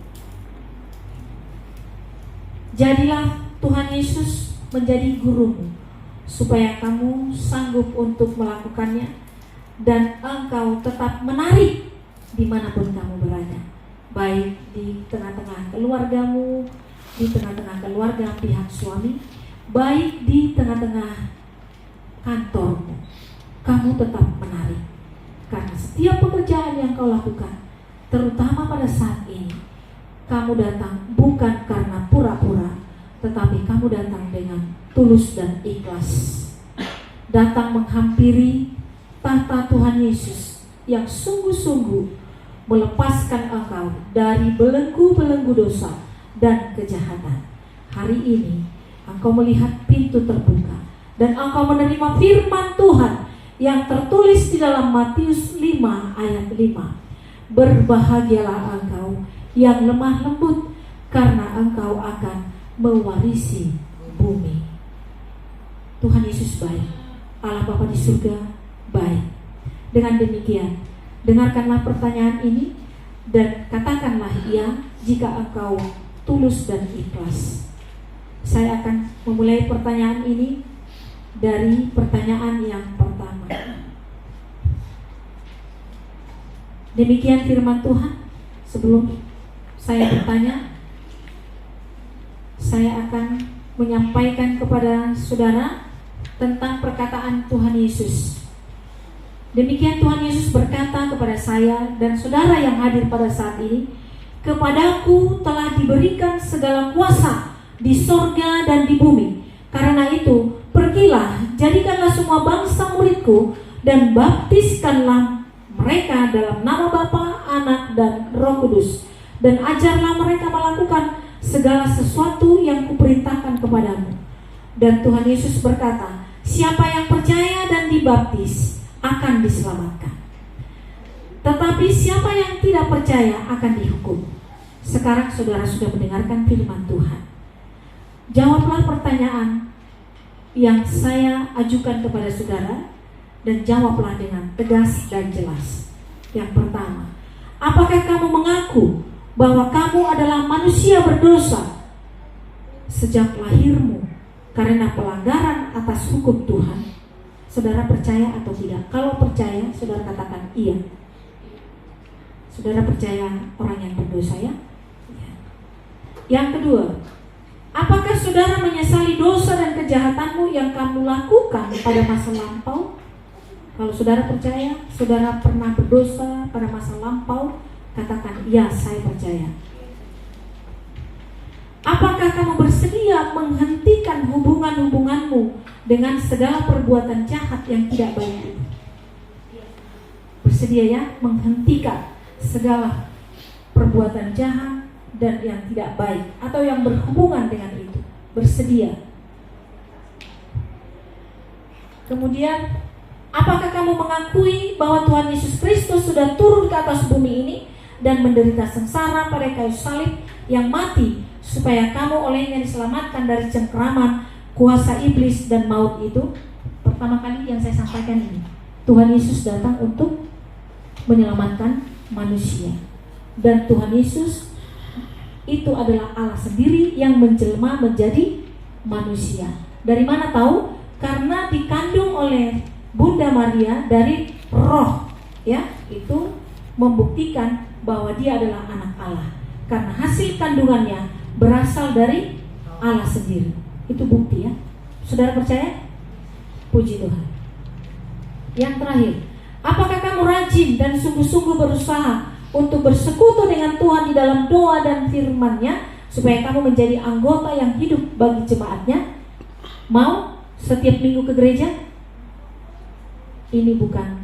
Jadilah Tuhan Yesus menjadi gurumu, supaya kamu sanggup untuk melakukannya dan engkau tetap menarik dimanapun kamu berada, baik di tengah-tengah keluargamu, di tengah-tengah keluarga pihak suami, baik di tengah-tengah kantormu. Kamu tetap menarik, karena setiap pekerjaan yang kau lakukan terutama pada saat ini, kamu datang bukan karena pura-pura, tetapi kamu datang dengan tulus dan ikhlas. Datang menghampiri tahta Tuhan Yesus yang sungguh-sungguh melepaskan engkau dari belenggu-belenggu dosa dan kejahatan. Hari ini engkau melihat pintu terbuka dan engkau menerima firman Tuhan yang tertulis di dalam Matius 5 ayat 5. Berbahagialah engkau yang lemah lembut, karena engkau akan mewarisi bumi. Tuhan Yesus baik, Allah Bapa di surga baik. Dengan demikian, dengarkanlah pertanyaan ini dan katakanlah iya jika engkau tulus dan ikhlas. Saya akan memulai pertanyaan ini dari pertanyaan yang pertama. Demikian firman Tuhan. Sebelum saya bertanya, saya akan menyampaikan kepada saudara tentang perkataan Tuhan Yesus. Demikian Tuhan Yesus berkata kepada saya dan saudara yang hadir pada saat ini, kepadaku telah diberikan segala kuasa di sorga dan di bumi. Karena itu, pergilah, jadikanlah semua bangsa muridku, dan baptiskanlah mereka dalam nama Bapa, Anak, dan Roh Kudus, dan ajarlah mereka melakukan segala sesuatu yang kuperintahkan kepadamu. Dan Tuhan Yesus berkata, siapa yang percaya dan dibaptis akan diselamatkan, tetapi siapa yang tidak percaya akan dihukum. Sekarang saudara sudah mendengarkan firman Tuhan. Jawablah pertanyaan yang saya ajukan kepada saudara, dan jawablah dengan tegas dan jelas. Yang pertama, apakah kamu mengaku bahwa kamu adalah manusia berdosa sejak lahirmu karena pelanggaran atas hukum Tuhan? Saudara percaya atau tidak? Kalau percaya, saudara katakan iya. Saudara percaya orang yang berdosa, ya? Yang kedua, apakah saudara menyesali dosa dan kejahatanmu yang kamu lakukan pada masa lampau? Kalau saudara percaya, saudara pernah berdosa pada masa lampau, katakan ya, saya percaya. Apakah kamu bersedia menghentikan hubungan-hubunganmu dengan segala perbuatan jahat yang tidak baik itu? Bersedia ya, menghentikan segala perbuatan jahat dan yang tidak baik atau yang berhubungan dengan itu. Bersedia. Kemudian, apakah kamu mengakui bahwa Tuhan Yesus Kristus sudah turun ke atas bumi ini dan menderita sengsara pada kayu salib, yang mati supaya kamu olehnya diselamatkan dari cengkeraman kuasa iblis dan maut itu? Pertama kali yang saya sampaikan ini, Tuhan Yesus datang untuk menyelamatkan manusia, dan Tuhan Yesus itu adalah Allah sendiri yang menjelma menjadi manusia. Dari mana tahu? Karena dikandung oleh Bunda Maria dari roh, ya, itu membuktikan bahwa dia adalah anak Allah, karena hasil kandungannya berasal dari Allah sendiri. Itu bukti, ya. Saudara percaya? Puji Tuhan. Yang terakhir, apakah kamu rajin dan sungguh-sungguh berusaha untuk bersekutu dengan Tuhan di dalam doa dan firman-Nya, supaya kamu menjadi anggota yang hidup bagi jemaat-Nya? Mau setiap minggu ke gereja? Ini bukan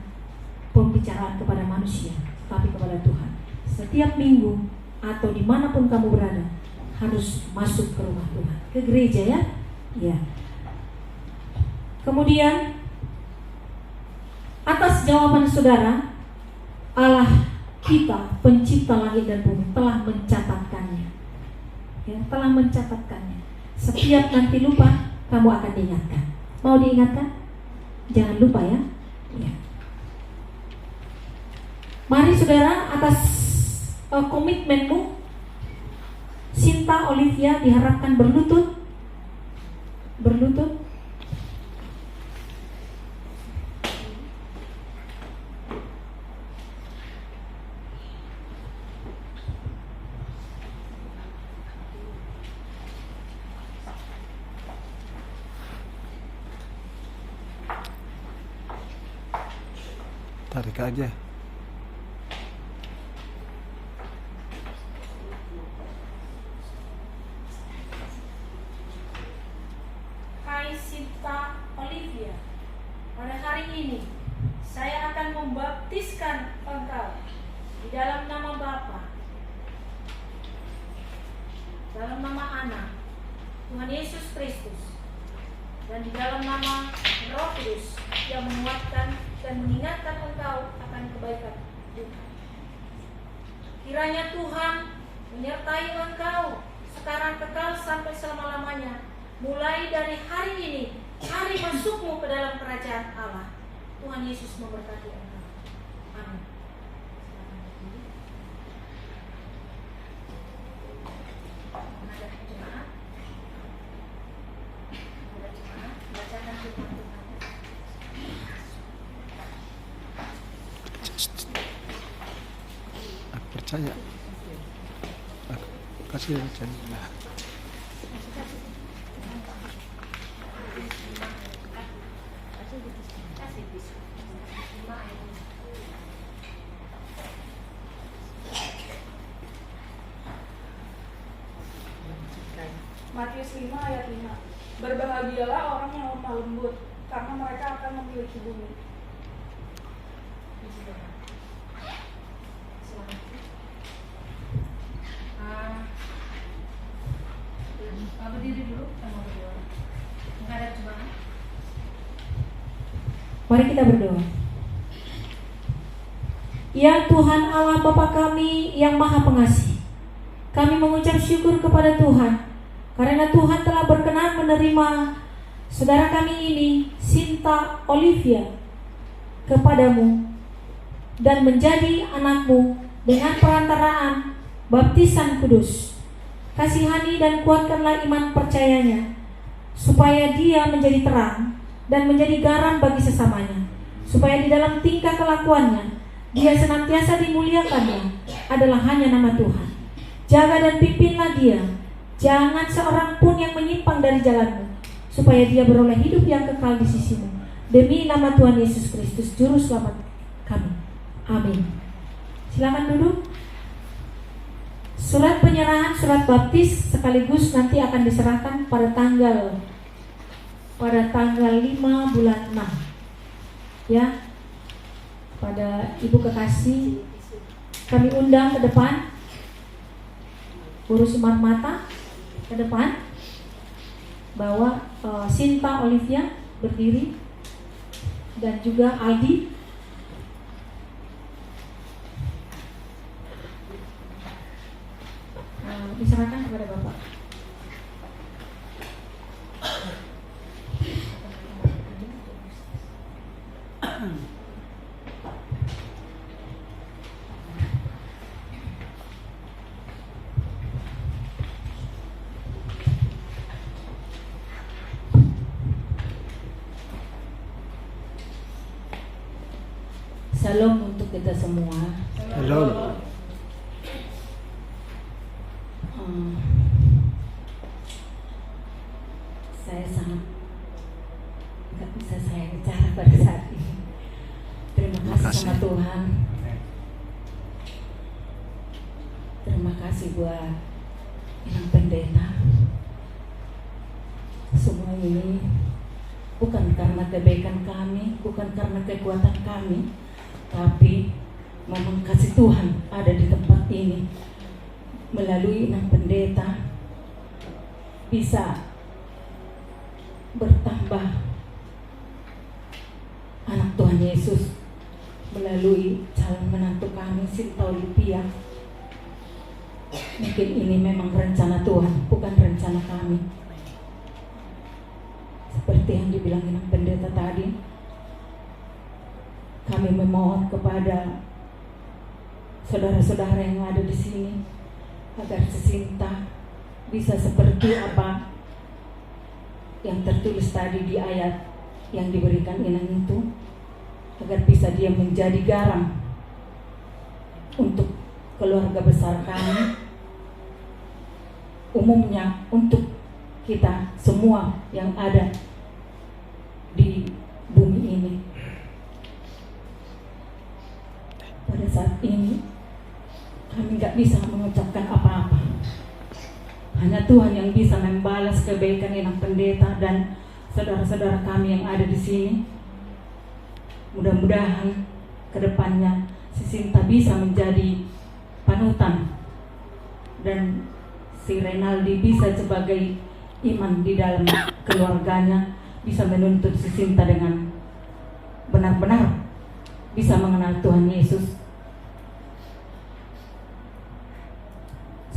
pembicaraan kepada manusia, tapi kepada Tuhan. Setiap minggu atau dimanapun kamu berada, harus masuk ke rumah Tuhan, ke gereja, ya. Ya. Kemudian, atas jawaban saudara, Allah kita, pencipta langit dan bumi, telah mencatatkannya, ya, telah mencatatkannya. Setiap nanti lupa, kamu akan diingatkan. Mau diingatkan? Jangan lupa, ya. Ya. Mari saudara, atas komitmenmu, Sinta Olivia diharapkan berlutut. Berlutut. Tarik aja. hari ini saya akan membaptiskan engkau di dalam nama Bapa, dalam nama Anak, Tuhan Yesus Kristus, dan di dalam nama Roh Kudus yang menguatkan dan mengingatkan engkau akan kebaikan Tuhan. Kiranya Tuhan menyertai engkau sekarang kekal sampai selama-lamanya, mulai dari hari ini, hari masukmu ke dalam kerajaan Allah. Tuhan Yesus memberkati engkau. Amin. Ada jemaat, bacakan firman Tuhan. Aku percaya. Aku kasih percaya. Matius 5 ayat 5. Berbahagialah orang yang lemah lembut, karena mereka akan memiliki bumi. Berdiri dulu, kita mau berdoa. Menghadap jemaat. Mari kita berdoa. Ya Tuhan Allah Bapa kami yang Maha Pengasih, kami mengucap syukur kepada Tuhan karena Tuhan telah berkenan menerima saudara kami ini, Sinta Olivia, kepadamu dan menjadi anakmu dengan perantaraan baptisan kudus. Kasihani dan kuatkanlah iman percayanya, supaya dia menjadi terang dan menjadi garam bagi sesamanya, supaya di dalam tingkah kelakuannya dia senantiasa dimuliakannya adalah hanya nama Tuhan. Jaga dan pimpinlah dia, jangan seorang pun yang menyimpang dari jalanmu, supaya dia beroleh hidup yang kekal di sisimu. Demi nama Tuhan Yesus Kristus, Juru Selamat kami. Amin. Silakan duduk. Surat penyerahan, surat baptis sekaligus nanti akan diserahkan pada tanggal 5 bulan 6. Ya. Pada Ibu Kekasih kami undang ke depan, Urus Umar Mata ke depan, bawa Sinta Olivia berdiri dan juga Aldi. Diserahkan kepada Bapak. Shalom untuk kita semua. Shalom. Saya sangat nggak bisa saya bicara pada saat ini. Terima kasih sama Tuhan. Terima kasih buat Yang Pendeta. Semua ini bukan karena kebaikan kami, bukan karena kekuatan kami, tapi memang kasih Tuhan ada di tempat ini. Melalui Yang Pendeta bisa bertambah anak Tuhan Yesus melalui calon menantu kami, Sinta Olivia. Mungkin ini memang rencana Tuhan, bukan rencana kami. Seperti yang dibilang Yang Pendeta tadi, kami memohon kepada saudara-saudara yang ada di sini agar Sinta bisa seperti apa yang tertulis tadi di ayat yang diberikan Inang itu, agar bisa dia menjadi garam untuk keluarga besar kami, umumnya untuk kita semua yang ada di bumi ini. Pada saat ini kami gak bisa mengucapkan apa-apa. Hanya Tuhan yang bisa membalas kebaikan Inang Pendeta dan saudara-saudara kami yang ada di sini. Mudah-mudahan kedepannya si Sinta bisa menjadi panutan dan si Renaldi bisa sebagai iman di dalam keluarganya, bisa menuntut si Sinta dengan benar-benar bisa mengenal Tuhan Yesus.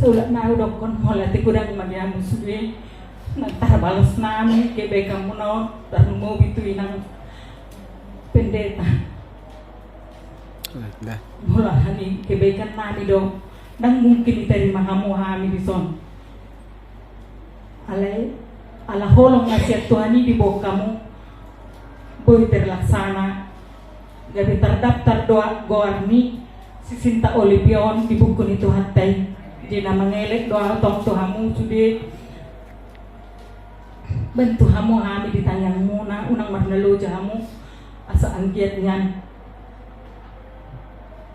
Sulat na udok kon holati kudang magiamu suwe nagtar balas nami kebe kamu no tarmo bitu inang pendeta Dah. mula hani kebaikan nami dong nang mungkin diterima kamu hami bison ala holong nasihat Tuhan ini di bawah kamu boy terlaksana gabi terdaftar doa goarni si Sinta Olivion di buku itu hatai jina mengelek doa tong Tuhamu sudah bentu hamu hami ditanyang muna unang marnalo jamu asa angkiatnya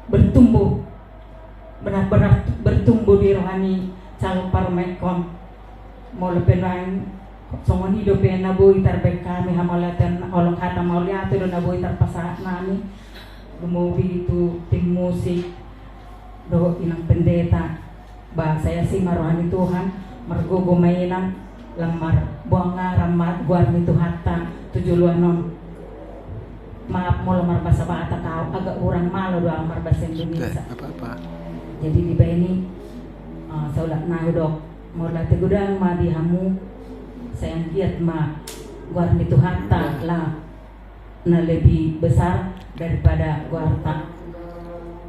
bertumbuh benar-benar bertumbuh di rohani calon parmekon mau lepenan songon hidup yang nabu itar baik kami hamalatan olong kata mau lihat itu nabu itar pasahat nami lumobi itu tim musik do inang pendeta bah saya sih marohani Tuhan mergogo mainan lemar buang ngaram guarni Tuhatan tujuluan non maaf mau lemar bahasa bahasa kau agak kurang malu doa lemar bahasa Indonesia Apa-apa. jadi di ini saulat nahu dok mau latih gudang ma di hamu sayang giat ma guarni Tuhatan lah na lebih besar daripada guarta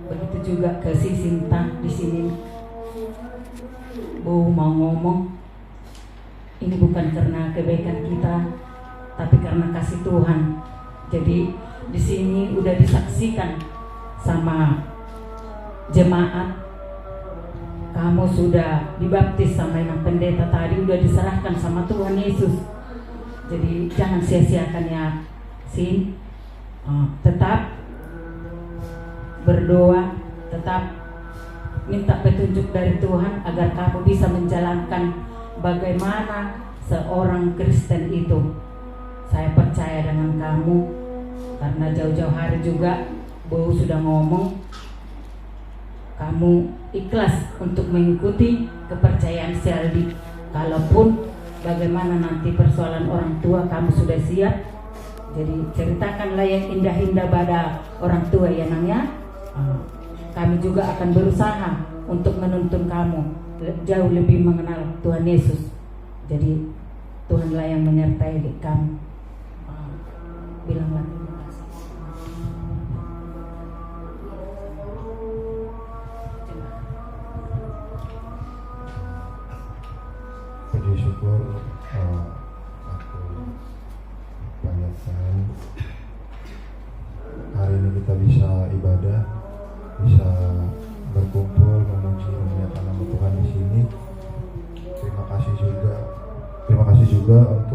begitu juga ke si Sinta di sini. Bu mau ngomong ini bukan karena kebaikan kita tapi karena kasih Tuhan. Jadi di sini udah disaksikan sama jemaat kamu sudah dibaptis sama yang pendeta tadi udah diserahkan sama Tuhan Yesus. Jadi jangan sia-siakan ya Sin. Tetap berdoa, tetap minta petunjuk dari Tuhan agar kamu bisa menjalankan bagaimana seorang Kristen itu. Saya percaya dengan kamu karena jauh-jauh hari juga Bu sudah ngomong kamu ikhlas untuk mengikuti kepercayaan si Aldi. Kalaupun bagaimana nanti persoalan orang tua kamu sudah siap. Jadi ceritakanlah yang indah-indah pada orang tua ya Nang ya. Kami juga akan berusaha untuk menuntun kamu jauh lebih mengenal Tuhan Yesus. Jadi Tuhanlah yang menyertai kamu. Bilanglah terima kasih. Puji syukur aku panjatkan hari ini kita bisa ibadah, bisa berkumpul memuji memuliakan nama Tuhan di sini. Terima kasih juga